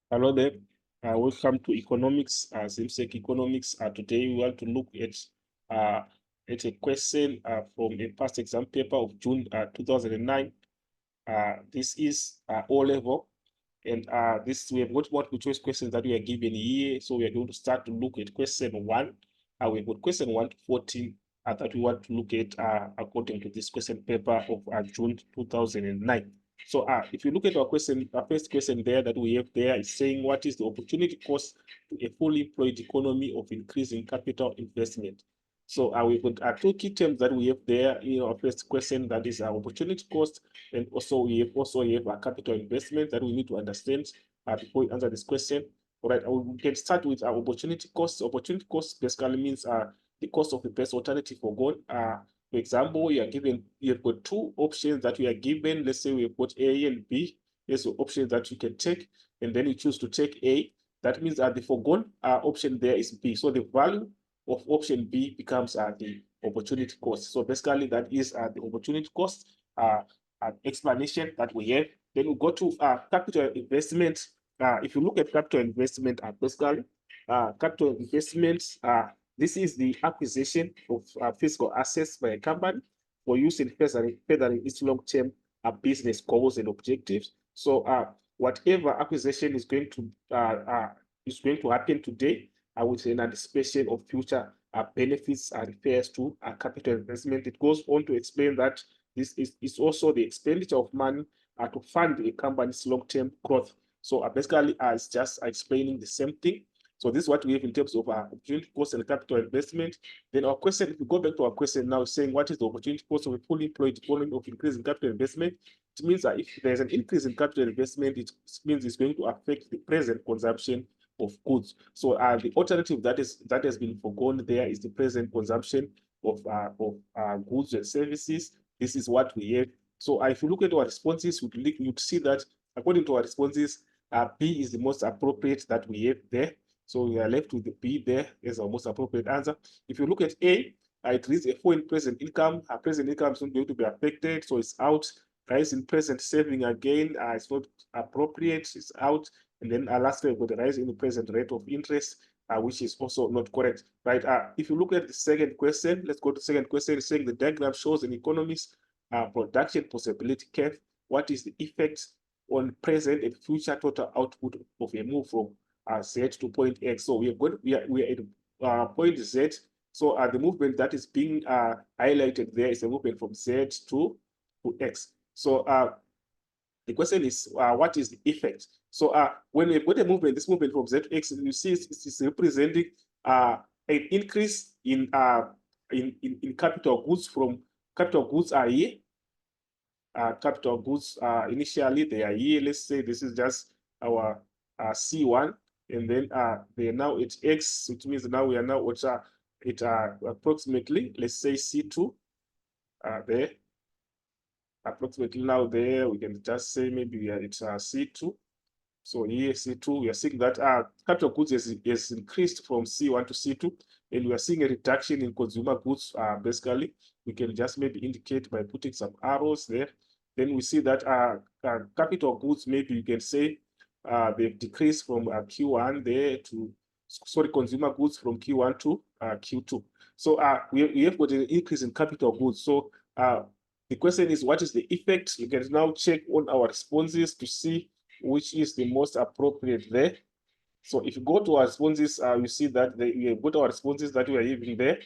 Hello there. Welcome to economics, Zimsec economics. Today we want to look uh, at a question from a past exam paper of June 2009. This is O level, and this we have got multiple choice questions that we are given here. So we are going to start to look at question one. We've got question 1 to 14 that we want to look at according to this question paper of June 2009. So if you look at our first question there that we have there is saying what is the opportunity cost to a fully employed economy of increasing capital investment? So we've got two key terms that we have there in our first question, that is our opportunity cost, and also we have a capital investment that we need to understand before we answer this question. All right, we can start with our opportunity cost. Opportunity cost basically means the cost of the best alternative for goal. For example, you've got two options that we are given. Let's say we've got A and B. There's the options that you can take, and then you choose to take A. That means the foregone option there is B. So the value of option B becomes the opportunity cost. So basically, that is the opportunity cost explanation that we have. Then we go to capital investment. If you look at capital investment, basically, capital investments, this is the acquisition of physical assets by a company for use in furthering its long-term business goals and objectives. So whatever acquisition is going to happen today, with an anticipation of future benefits refers to capital investment. It goes on to explain that this is also the expenditure of money to fund a company's long-term growth. So basically, it's just explaining the same thing. So this is what we have in terms of opportunity cost and capital investment. Then our question, if we go back to our question now, saying what is the opportunity cost of a fully employed economy of increasing capital investment? It means that if there's an increase in capital investment, it means it's going to affect the present consumption of goods. So the alternative that has been forgone there is the present consumption of goods and services. This is what we have. So if you look at our responses, you'd see that according to our responses, B is the most appropriate that we have there. So we are left with the B there as our most appropriate answer. If you look at A, it reads a fall in present income. Our present income is not going to be affected, so it's out. Rise in present saving again, it's not appropriate, it's out. And then lastly, we've got the rise in the present rate of interest, which is also not correct, right? If you look at the second question, let's go to the second question. It's saying the diagram shows an economist production possibility curve. What is the effect on present and future total output of a move from Z to point X? So we are at point Z. So the movement that is being highlighted there is a movement from Z to X. So the question is, what is the effect? So when we've got a movement, this movement from Z to X, you see it's representing an increase in capital goods. From capital goods are here. Capital goods initially they are here. Let's say this is just our C1, and then they are now at X, which means now we are now at approximately, let's say C2 there. Approximately now there, we can just say maybe we are at C2. So here C2, we are seeing that capital goods has increased from C1 to C2, and we are seeing a reduction in consumer goods. Basically, we can just maybe indicate by putting some arrows there. Then we see that capital goods, maybe you can say they've decreased from Q1 there to, sorry, consumer goods from Q1 to Q2. So we have got an increase in capital goods. So the question is, what is the effect? You can now check on our responses to see which is the most appropriate there. So if you go to our responses, you see that we have got our responses that we are giving there.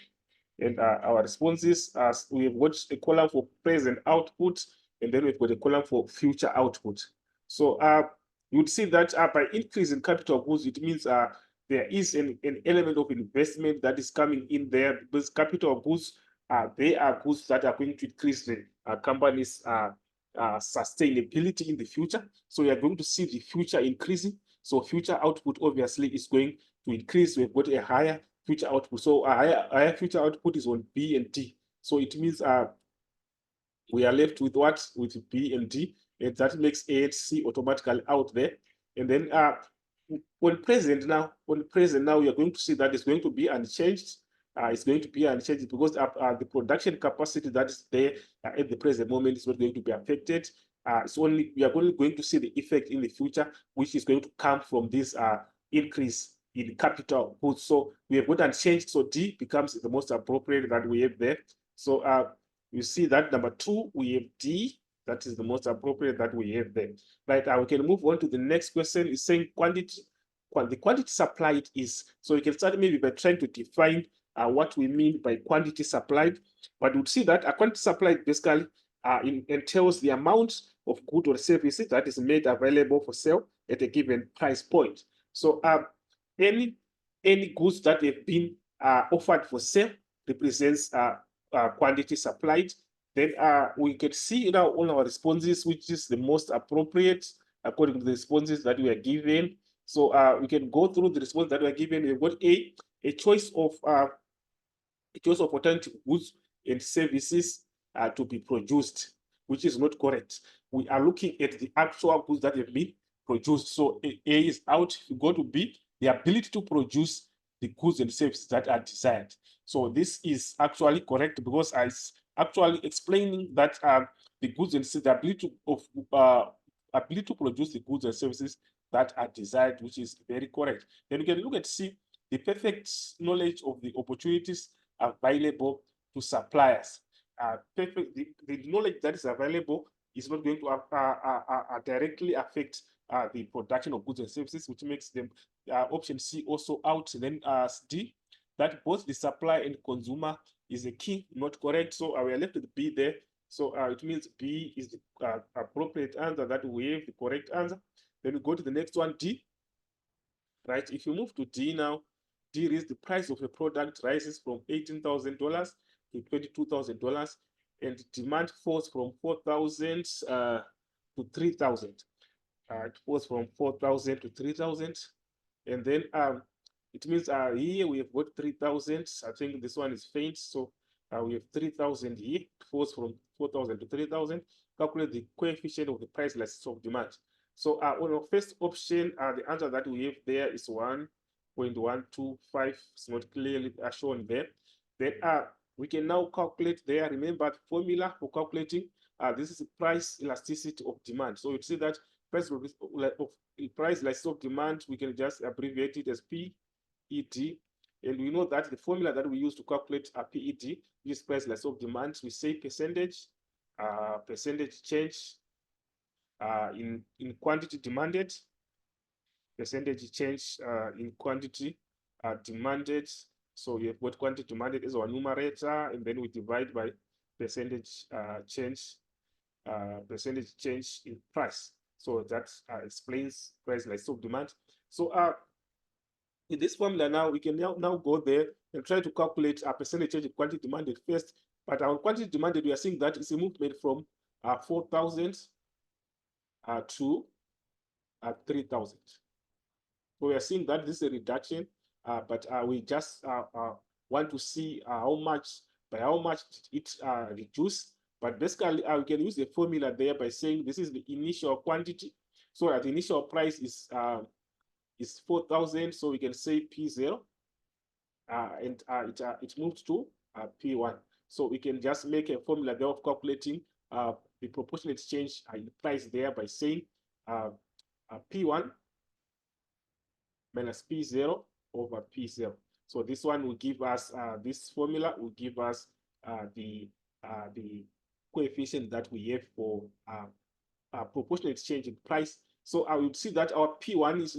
And our responses, we have got a column for present output, and then we've got a column for future output. So you'd see that by increase in capital goods, it means there is an element of investment that is coming in there, because capital goods, they are goods that are going to increase the company's sustainability in the future. So we are going to see the future increasing. So future output obviously is going to increase. We've got a higher future output. So a higher future output is on B and D. So it means we are left with what? With B and D. And that makes A and C automatically out there. And then on present now, we are going to see that it's going to be unchanged. It's going to be unchanged because the production capacity that is there at the present moment is not going to be affected. it's only we are only going to see the effect in the future, which is going to come from this increase in capital goods. So we have got unchanged. So D becomes the most appropriate that we have there. So you see that number 2, we have D. That is the most appropriate that we have there. Right. We can move on to the next question. It's saying quantity. The quantity supplied is. So we can start maybe by trying to define what we mean by quantity supplied. But we'd see that a quantity supplied basically entails the amount of good or services that is made available for sale at a given price point. So any goods that have been offered for sale represents quantity supplied. Then we can see now all our responses, which is the most appropriate according to the responses that we are given. So we can go through the response that we are given. We've got a choice of alternative goods and services to be produced, which is not correct. We are looking at the actual goods that have been produced. So A is out. If you go to B, the ability to produce the goods and services that are desired. So this is actually correct because I actually explaining that the goods and the ability to produce the goods and services that are desired, which is very correct. Then you can look at C, the perfect knowledge of the opportunities available to suppliers. The knowledge that is available is not going to directly affect the production of goods and services, which makes them option C also out. Then D, that both the supply and consumer is a key, not correct. So we are left with B there. So it means B is the appropriate answer that we have the correct answer. Then we go to the next one, D. Right? If you move to D now, D is the price of a product rises from $18,000 to $22,000, and demand falls from 4,000 to 3,000. It falls from 4,000 to 3,000, and then it means here we have got 3,000. I think this one is faint, so we have 3,000 here. It falls from 4,000 to 3,000. Calculate the coefficient of the price elasticity of demand. So on our first option, the answer that we have there is 1.125. It's not clearly shown there. Then we can now calculate there. Remember the formula for calculating. This is the price elasticity of demand. So you see that price elasticity of demand, we can just abbreviate it as PED. And we know that the formula that we use to calculate a PED, which is price elasticity of demand, we say percentage change in quantity demanded, percentage change in quantity demanded. So we have got quantity demanded as our numerator, and then we divide by percentage change in price. So that explains price elasticity of demand. So in this formula now, we can now go there and try to calculate a percentage change in quantity demanded first. But our quantity demanded, we are seeing that it's a movement from 4,000 to 3,000. So we are seeing that this is a reduction, but we just want to see by how much it reduced. But basically, we can use the formula there by saying this is the initial quantity. So the initial price is 4,000. So we can say P0, and it moved to P1. So we can just make a formula there of calculating the proportionate change in price there by saying P1 minus P0 over P0. So this one will give us, this formula will give us the coefficient that we have for proportionate change in price. So I would see that our P1 is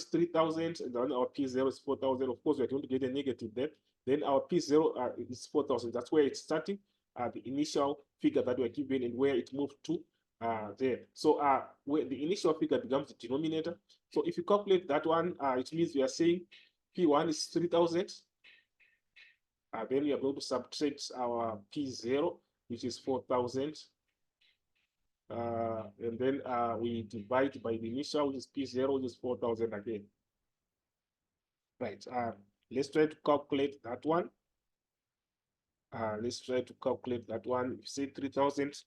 3,000, and then our P0 is 4,000. Of course, we're going to get a negative there. Then our P0 is 4,000. That's where it's starting, the initial figure that we're given and where it moved to there. So where the initial figure becomes the denominator. So if you calculate that one, it means we are saying P1 is 3,000. Then we are going to subtract our P0, which is 4,000. And then we divide by the initial, which is P0, which is 4,000 again. Right. Let's try to calculate that one. Let's try to calculate that one. If you say 3,000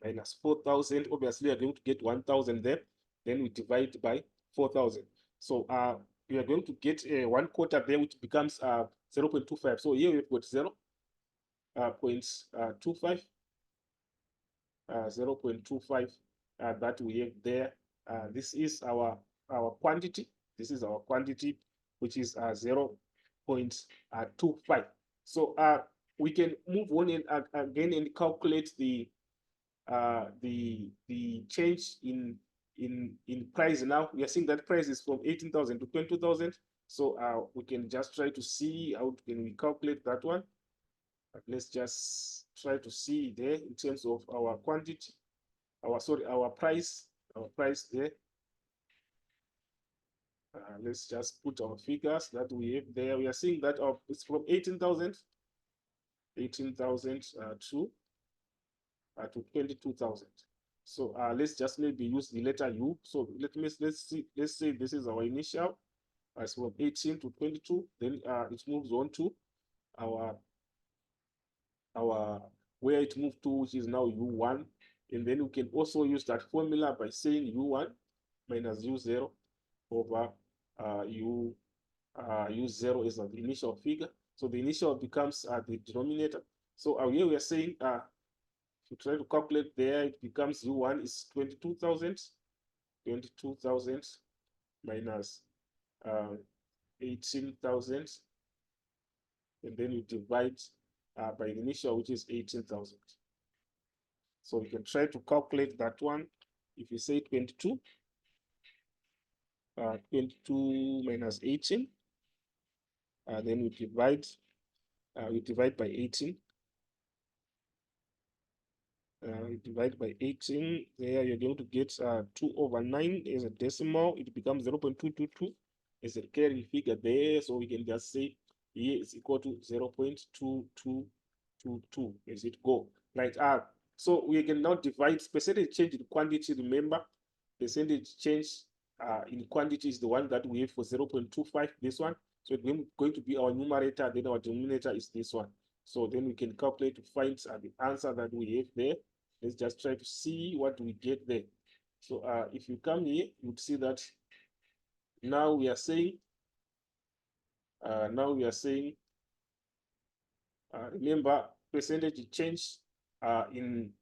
minus 4,000, obviously you're going to get 1,000 there. Then we divide by 4,000. So we are going to get a 1/4 there, which becomes 0.25. So here we've got 0.25. 0.25 that we have there. This is our quantity. This is our quantity, which is 0.25. So we can move on and again and calculate the change in price. Now we are seeing that price is from 18,000 to 20,000. So we can just try to see how can we calculate that one. But let's just try to see there in terms of our quantity, our price there. Let's just put our figures that we have there. We are seeing that it's from 18,000 to 22,000. So let's just maybe use the letter U. So let's say this is our initial. It's from 18 to 22. Then it moves on to our where it moved to, which is now U1. And then we can also use that formula by saying U1 minus U0 over U0 is the initial figure. So the initial becomes the denominator. So here we are saying if you try to calculate there, it becomes U1 is 22,000 minus 18,000, and then you divide by the initial, which is 18,000. So we can try to calculate that one. If you say 22 minus 18, then we divide by 18. You divide by 18, there you're going to get 2 over 9 as a decimal. It becomes 0.222 as a carrying figure there. So we can just say here is equal to 0.2222 as it go. Right. So we can now divide percentage change in quantity. Remember, percentage change in quantity is the one that we have for 0.25, this one. So it's going to be our numerator, then our denominator is this one. So then we can calculate to find the answer that we have there. Let's just try to see what we get there. So if you come here, you'd see that now we are saying, remember, percentage change in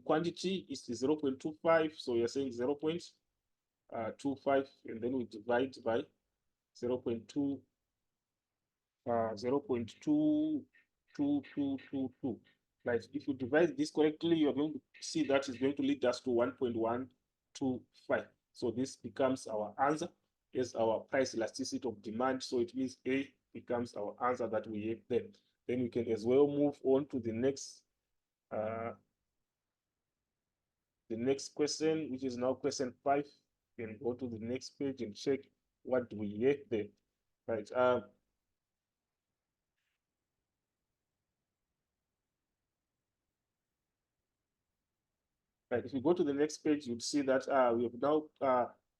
quantity is 0.25. So we are saying 0.25, and then we divide by 0.2. 0.22222. Like if you divide this correctly, you're going to see that is going to lead us to 1.125. So this becomes our answer as our price elasticity of demand. So it means A becomes our answer that we have there. Then we can as well move on to the next question, which is now question 5. We can go to the next page and check what we have there. Right. Right. If you go to the next page, you'd see that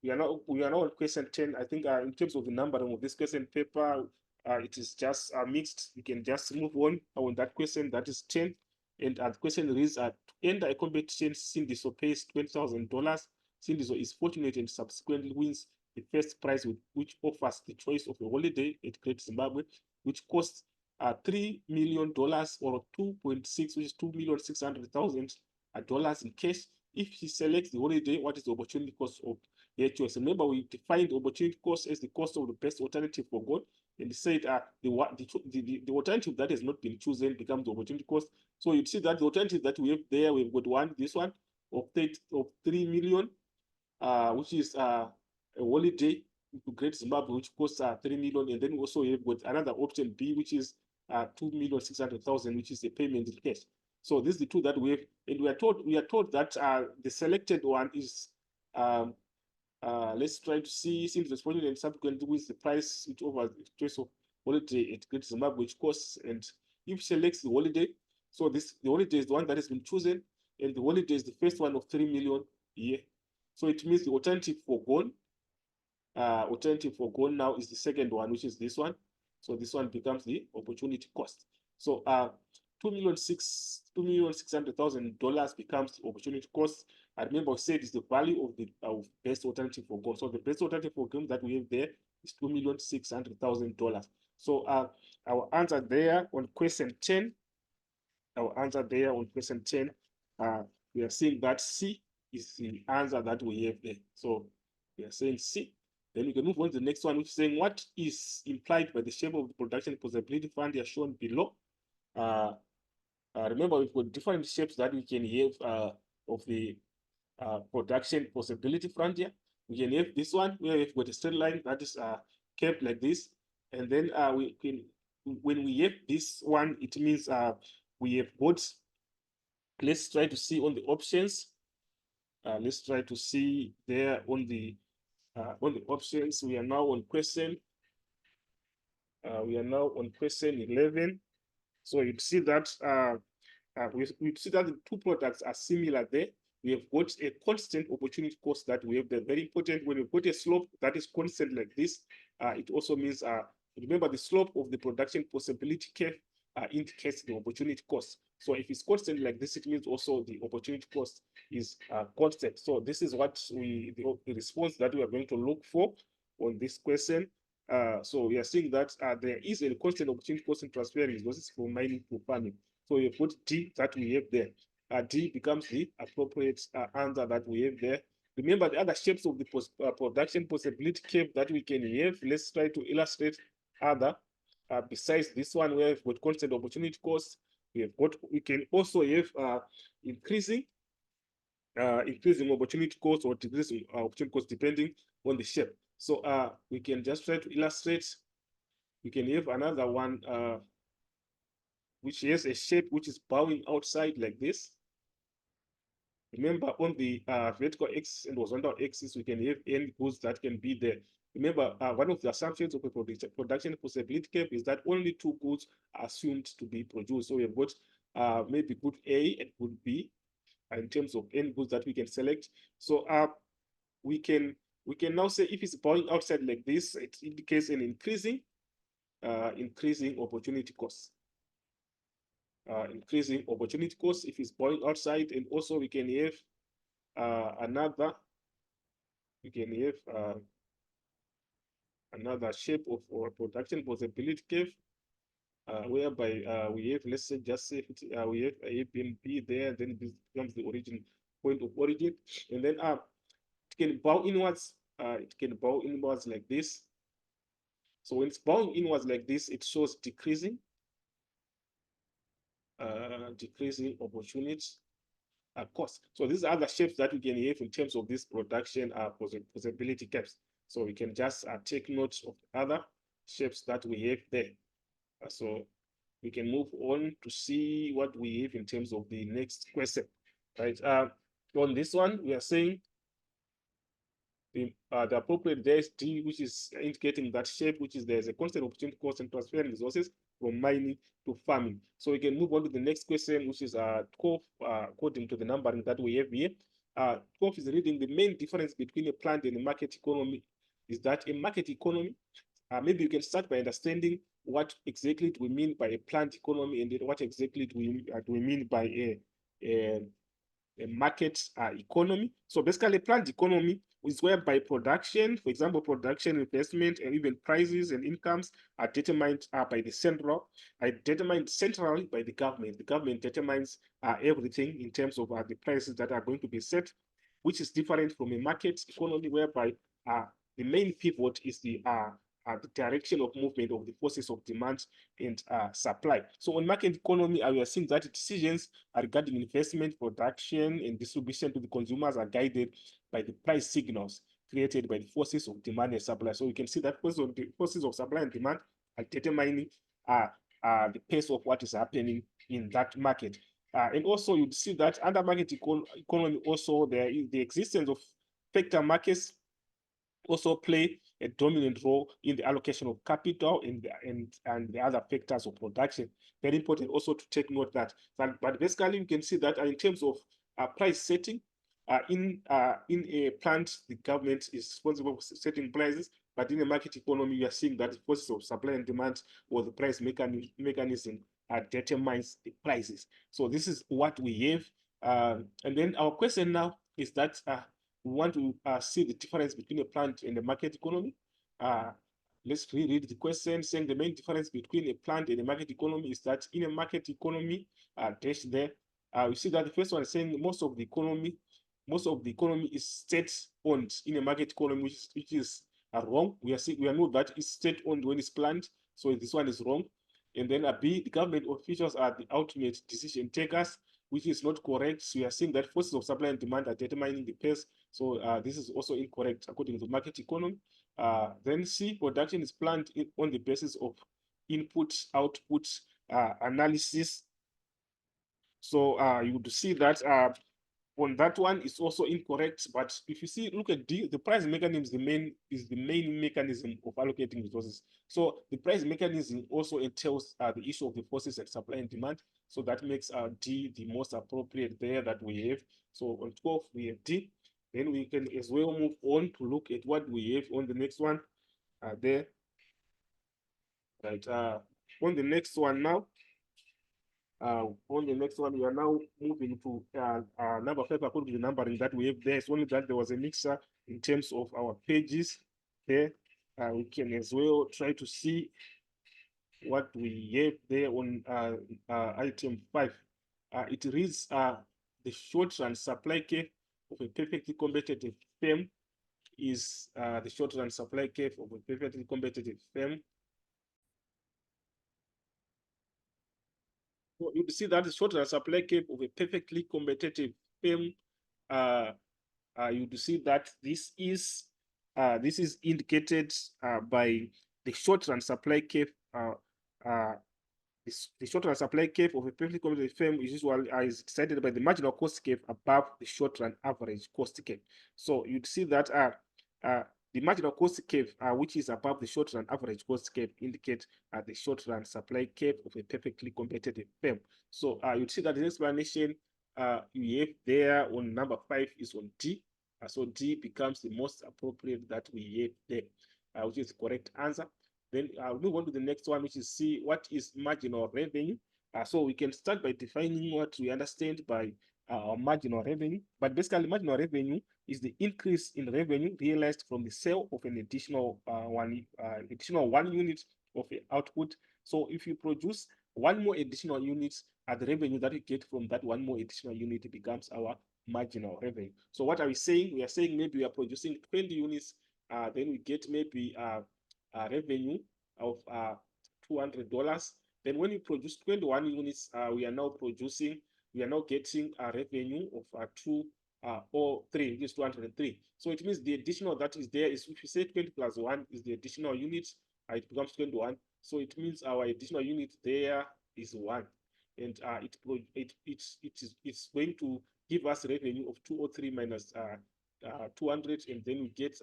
we are now on question 10. I think in terms of the numbering of this question paper, it is just mixed. You can just move on that question. That is 10, and the question reads: to enter a competition, Cindy pays $20,000. Cindy is fortunate and subsequently wins the first prize, which offers the choice of a holiday at Great Zimbabwe, which costs $3 million or 2.6, which is 2,600,000 dollars in cash. If she selects the holiday, what is the opportunity cost of her choice? Remember, we defined opportunity cost as the cost of the best alternative for gold, and said the alternative that has not been chosen becomes the opportunity cost. So you see that the alternative that we have there, we've got this one of 3 million, which is a holiday to Great Zimbabwe, which costs 3 million, and then we also have got another option B, which is 2,600,000, which is a payment in cash. So this is the two that we have, and we are told that the selected one is let's try to see, since the responsible and subsequently with the price which over the choice of holiday at Great Zimbabwe, which costs, and if selects the holiday, so the holiday is the one that has been chosen, and the holiday is the first one of 3 million here. So it means the alternative for gold now is the second one, which is this one. So this one becomes the opportunity cost. So $2,600,000 becomes the opportunity cost. I remember I said it's the value of the best alternative for gold. So the best alternative for gold that we have there is $2,600,000. So our answer there on question 10, we are saying that C is the answer that we have there. So we are saying C. Then we can move on to the next one, which is saying what is implied by the shape of the production possibility fund here shown below. Remember, we've got different shapes that we can have of the production possibility frontier. We can have this one where we've got a straight line that is kept like this, and then we can, when we have this one, it means we have got. Let's try to see on the options. Let's try to see there on the options. We are now on question. We are now on question 11. So you see that we see that the two products are similar there. We have got a constant opportunity cost that we have there. Very important, when you've got a slope that is constant like this, it also means, remember the slope of the production possibility curve indicates the opportunity cost. So if it's constant like this, it means also the opportunity cost is constant. So this is what the response that we are going to look for on this question. So we are seeing that there is a constant opportunity cost in transferring resources from mining to farming. So you put D that we have there. D becomes the appropriate answer that we have there. Remember the other shapes of the production possibility curve that we can have. Let's try to illustrate other. Besides this one, where we've got constant opportunity cost, we can also have increasing opportunity cost or decreasing opportunity cost depending on the shape. So we can just try to illustrate. We can have another one which has a shape which is bowing outside like this. Remember, on the vertical axis and horizontal axis, we can have n goods that can be there. Remember, one of the assumptions of a production possibility curve is that only two goods are assumed to be produced. So we have got maybe good A and good B in terms of n goods that we can select. So we can now say if it's bowing outside like this, it indicates an increasing opportunity cost. Increasing opportunity cost if it's bowing outside, and also we can have another shape of our production possibility curve, whereby we have, let's say, just say we have A, B, and B there, then this becomes the origin point of origin, and then it can bow inwards. It can bow inwards like this. So when it's bowing inwards like this, it shows decreasing opportunity cost. So these are the shapes that we can have in terms of this production possibility curves. So we can just take note of the other shapes that we have there. So we can move on to see what we have in terms of the next question, right? On this one, we are saying the appropriate there is D, which is indicating that shape, which is there's a constant opportunity cost and transferring resources from mining to farming. So we can move on to the next question, which is 12, according to the numbering that we have here. 12 is reading the main difference between a planned and a market economy is that a market economy, maybe you can start by understanding what exactly do we mean by a planned economy, and then what exactly do we mean by a market economy. So basically, a planned economy is whereby production, for example, production, investment, and even prices and incomes are determined by the determined centrally by the government. The government determines everything in terms of the prices that are going to be set, which is different from a market economy whereby the main pivot is the direction of movement of the forces of demand and supply. So on market economy, we are seeing that decisions regarding investment, production, and distribution to the consumers are guided by the price signals created by the forces of demand and supply. So you can see that forces of supply and demand are determining the pace of what is happening in that market. And also you'd see that under market economy, also there is the existence of factor markets also play a dominant role in the allocation of capital and the other factors of production. Very important also to take note that. But basically, you can see that in terms of price setting, in a plant, the government is responsible for setting prices. But in a market economy, we are seeing that the forces of supply and demand or the price mechanism determines the prices. So this is what we have. And then our question now is that we want to see the difference between a plant and a market economy. Let's reread the question, saying the main difference between a plant and a market economy is that in a market economy, dash there, You see that the first one is saying most of the economy is state-owned in a market economy, which is wrong. We are know that it's state-owned when it's planned, so this one is wrong. And then B, the government officials are the ultimate decision takers, which is not correct. So we are seeing that forces of supply and demand are determining the pace. So this is also incorrect according to market economy. Then C, production is planned on the basis of input output analysis. So you would see that on that one is also incorrect. But if you see, look at D, the price mechanism is the main mechanism of allocating resources. So the price mechanism also entails the issue of the forces and supply and demand. So that makes D the most appropriate there that we have. So on 12 we have D. Then we can as well move on to look at what we have on the next one there. Right. On the next one now. On the next one, we are now moving to number 5 according to the numbering that we have there. It's only that there was a mixture in terms of our pages there. We can as well try to see what we have there on item 5. It reads the short run supply curve of a perfectly competitive firm is the short run supply curve of a perfectly competitive firm. So you see that the short run supply curve of a perfectly competitive firm. You see that this is indicated by the short run supply curve. Uh, the short run supply curve of a perfectly competitive firm is usually is decided by the marginal cost curve above the short run average cost curve. So you'd see that the marginal cost curve, which is above the short run average cost curve, indicate the short run supply curve of a perfectly competitive firm. So you'd see that the explanation you have there on number 5 is on D. So D becomes the most appropriate that we have there, which is the correct answer. Then I'll move on to the next one, which is C. What is marginal revenue? So we can start by defining what we understand by marginal revenue. But basically, marginal revenue is the increase in revenue realized from the sale of an additional one unit of output. So if you produce one more additional unit, the revenue that you get from that one more additional unit becomes our marginal revenue. So what are we saying? We are saying maybe we are producing 20 units, then we get maybe revenue of $200. Then when you produce 21 units, we are now getting a revenue of 203, which is 203. So it means the additional that is there is, if you say 20 plus 1 is the additional unit, it becomes 21. So it means our additional unit there is 1. And it's going to give us revenue of 203 minus 200, and then we get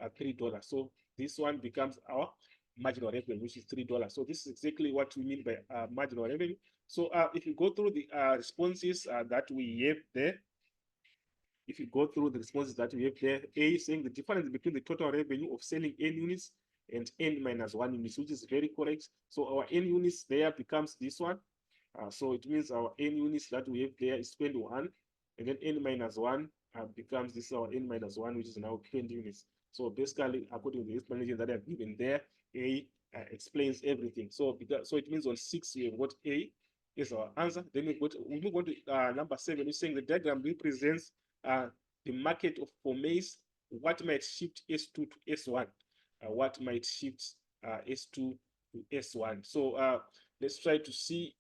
$3. So this one becomes our marginal revenue, which is $3. So this is exactly what we mean by marginal revenue. So if you go through the responses that we have there, if you go through the responses that we have there, A is saying the difference between the total revenue of selling N units and N minus 1 units, which is very correct. So our N units there becomes this one. So it means our N units that we have there is 21, and then N minus 1 becomes this our N minus 1, which is now 20 units. So basically, according to the explanation that I've given there, A explains everything. So it means on 6 we have got A is our answer. Then we move on to number 7. We're saying the diagram represents the market for maize. What might shift S2 to S1? What might shift S2 to S1? So let's try to see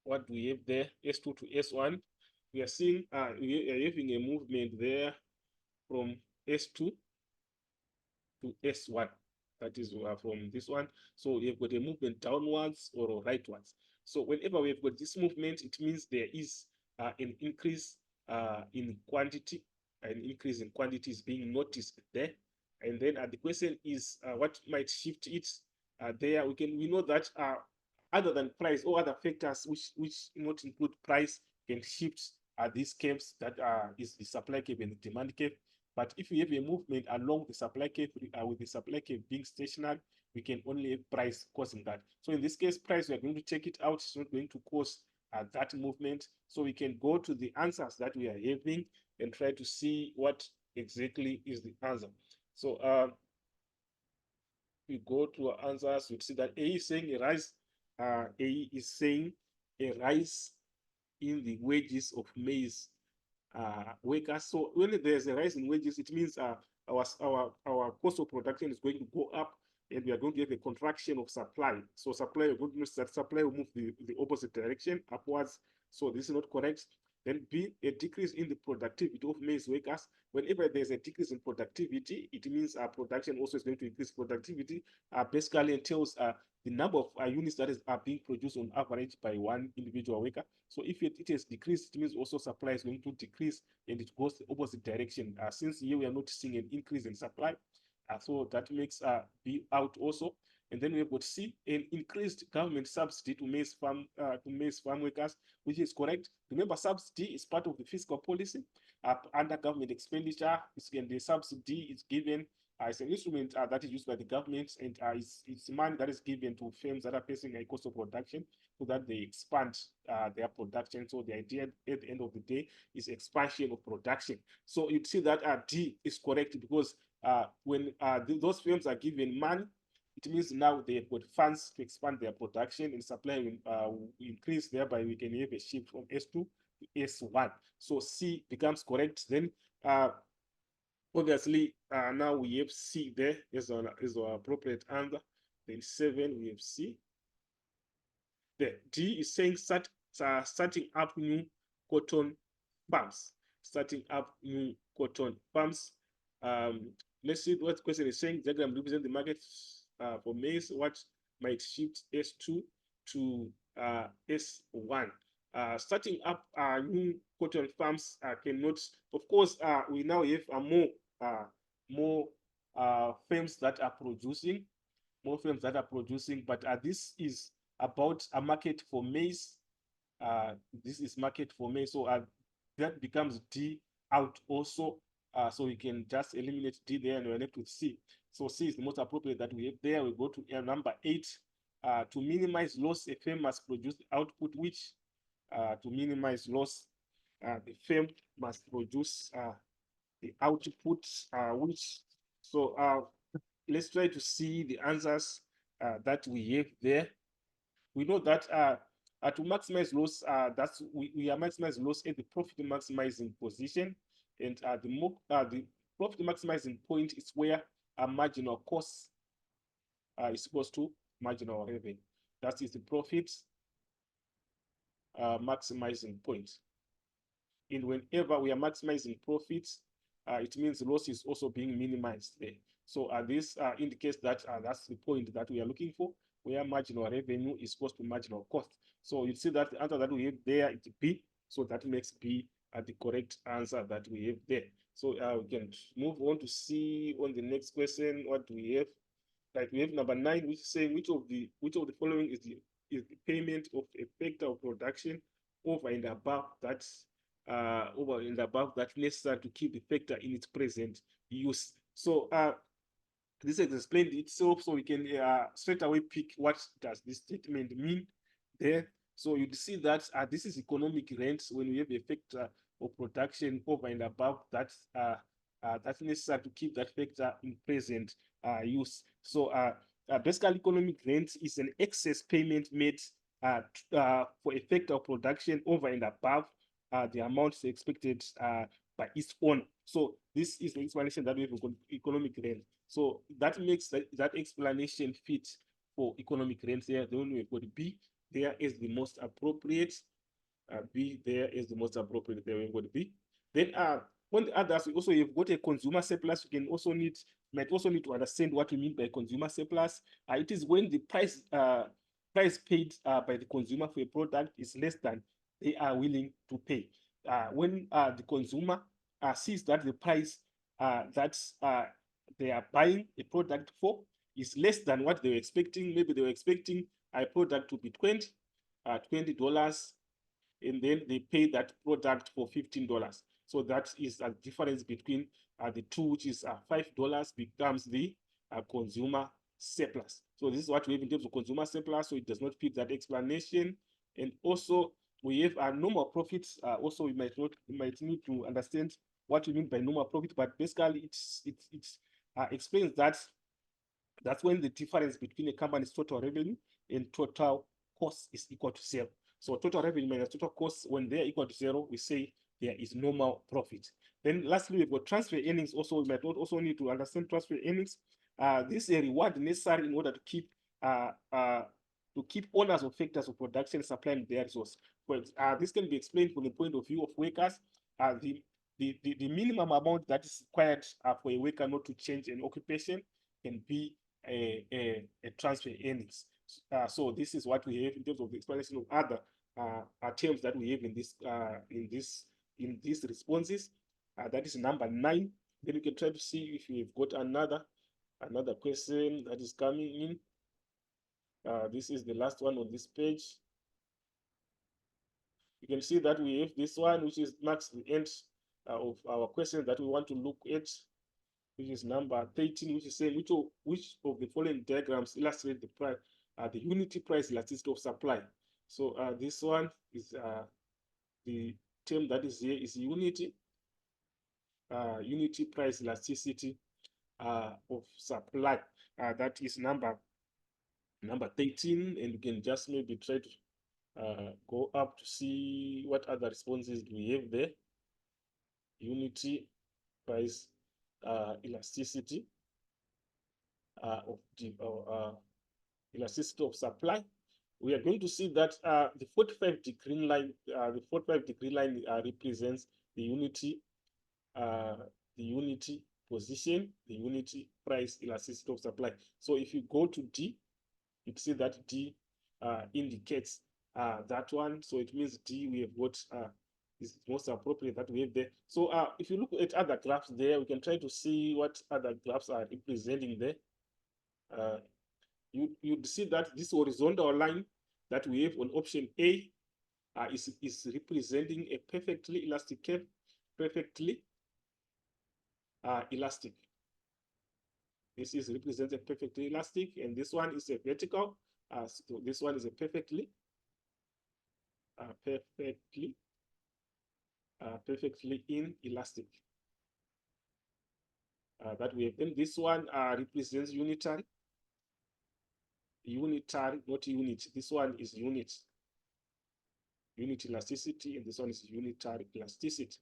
what we have there. S2 to S1. We are seeing we are having a movement there from S2 to S1. That is from this one. So we have got a movement downwards or rightwards. So whenever we have got this movement, it means there is an increase in quantity. An increase in quantity is being noticed there. And then the question is, what might shift it there? We know that other than price or other factors which not include price can shift these curves that is the supply curve and the demand curve. But if we have a movement along the supply curve with the supply curve being stationary, we can only have price causing that. So in this case, price, we are going to take it out. It's not going to cause that movement. So we can go to the answers that we are having and try to see what exactly is the answer. So we go to our answers. We see that A is saying a rise. A is saying a rise in the wages of maize workers. So when there's a rise in wages, it means our cost of production is going to go up, and we are going to have a contraction of supply. So supply, you're going to notice that supply will move the opposite direction, upwards. So this is not correct. Then B, a decrease in the productivity of maize workers. Whenever there's a decrease in productivity, it means our production also is going to increase. Productivity basically entails the number of units that are being produced on average by one individual worker. So if it has decreased, it means also supply is going to decrease, and it goes the opposite direction. Since here we are noticing an increase in supply, so that makes B out also. And then we have got C, an increased government subsidy to maize farm workers, which is correct. Remember, subsidy is part of the fiscal policy under government expenditure. And the subsidy is given as an instrument that is used by the government, and it's money that is given to firms that are facing a cost of production so that they expand their production. So the idea at the end of the day is expansion of production. So you'd see that D is correct, because when those firms are given money, it means now they've got funds to expand their production, and supply will increase. Thereby, we can have a shift from S2 to S1. So C becomes correct. Then obviously, now we have C there as our appropriate answer. Then 7, we have C. The D is saying starting up new cotton farms. Starting up new cotton farms. Let's see what the question is saying. Diagram represent the market for maize. What might shift S2 to S1? Starting up new cotton farms cannot. Of course, we now have more firms that are producing, but this is about a market for maize. This is market for maize, so that becomes D out also. So we can just eliminate D there, and we're left with C. So C is the most appropriate that we have there. We go to number 8. To minimize loss, a firm must produce the output which, to minimize loss, the firm must produce the output which. So let's try to see the answers that we have there. We know that to maximize loss, we are maximizing loss at the profit maximizing position, and the profit maximizing point is where a marginal cost is equals to marginal revenue. That is the profit maximizing point. And whenever we are maximizing profits, it means loss is also being minimized there. So this indicates that that's the point that we are looking for, where marginal revenue is equal to marginal cost. So you see that the answer that we have there is B. So that makes B the correct answer that we have there. So we can move on to see on the next question. What do we have? Like we have number 9, which is saying which of the following is the payment of a factor of production over and above that necessary to keep the factor in its present use. So this has explained itself, so we can straight away pick what does this statement mean there. So you see that this is economic rent when we have a factor of production over and above that that's necessary to keep that factor in present use. So basically, economic rent is an excess payment made for a factor of production over and above the amounts expected by its owner. So this is the explanation that we have for economic rent. So that makes that explanation fit for economic rent there. Then we've got B there is the most appropriate. B there is the most appropriate. There we've got B. Then on the others, we also have got a consumer surplus. You can also might also need to understand what we mean by consumer surplus. It is when the price paid by the consumer for a product is less than they are willing to pay. When the consumer sees that the price that they are buying a product for is less than what they were expecting. Maybe they were expecting a product to be $20, and then they pay that product for $15. So that is a difference between the two, which is $5 becomes the consumer surplus. So this is what we have in terms of consumer surplus. So it does not fit that explanation. And also we have normal profits. Also we might need to understand what we mean by normal profit, but basically it explains that that's when the difference between a company's total revenue and total cost is equal to zero. So total revenue minus total costs, when they are equal to 0, we say there is normal profit. Then lastly, we've got transfer earnings. Also, we might also need to understand transfer earnings. This is a reward necessary in order to keep owners of factors of production supplying their resource. But this can be explained from the point of view of workers. The minimum amount that is required for a worker not to change an occupation can be a transfer earnings. So this is what we have in terms of the explanation of other terms that we have in these responses. That is number 9. Then we can try to see if we've got another question that is coming in. This is the last one on this page. You can see that we have this one, which is marks the end of our question that we want to look at, which is number 13, which is saying which of the following diagrams illustrate the price, the unity price elasticity of supply. So this one is the term that is here is unity price elasticity of supply. That is number 13, and you can just maybe try to go up to see what other responses we have there. Unity price elasticity of the elasticity of supply. We are going to see that the 45-degree line, represents the unity position, the unity price elasticity of supply. So if you go to D, you can see that D indicates that one. So it means D we have got is most appropriate that we have there. So if you look at other graphs there, we can try to see what other graphs are representing there. You'd see that this horizontal line that we have on option A is representing a perfectly elastic curve, perfectly elastic. This is represented perfectly elastic, and this one is a vertical. So this one is a perfectly inelastic. That we have. Then this one represents unitary, not unit. This one is unit elasticity, and this one is unitary elasticity.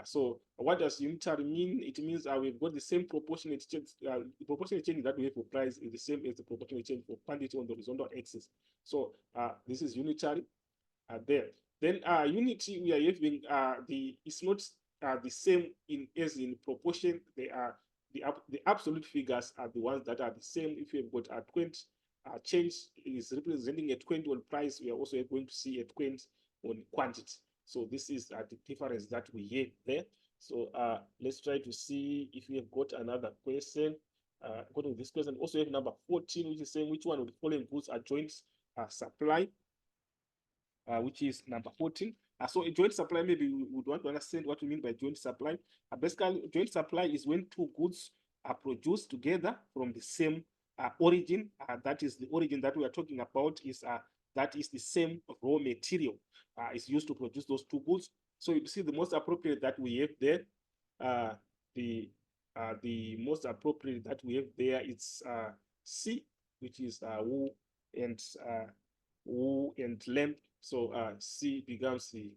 So what does unitary mean? It means we've got the same proportionate change. The proportionate change that we have for price is the same as the proportionate change for quantity on the horizontal axis. So this is unitary there. Then unity, we are having it's not the same as in proportion. They are the absolute figures are the ones that are the same. If you've got a 20 change is representing a 20 on price, we are also going to see a 20 on quantity. So this is the difference that we have there. So let's try to see if we have got another question. According to this question, also have number 14, which is saying which one of the following goods are joint supply, which is number 14. So a joint supply, maybe we would want to understand what we mean by joint supply. Basically, joint supply is when two goods are produced together from the same origin. That is the origin that we are talking about is that is the same raw material is used to produce those two goods. So you see the most appropriate that we have there. The most appropriate that we have there is C, which is wool and length. So C becomes the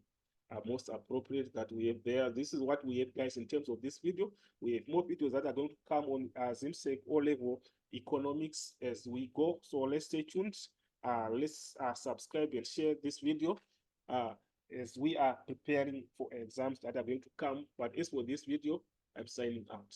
most appropriate that we have there. This is what we have, guys, in terms of this video. We have more videos that are going to come on Zimsec O-level economics as we go. So let's stay tuned. Let's subscribe and share this video as we are preparing for exams that are going to come. But as for this video, I'm signing out.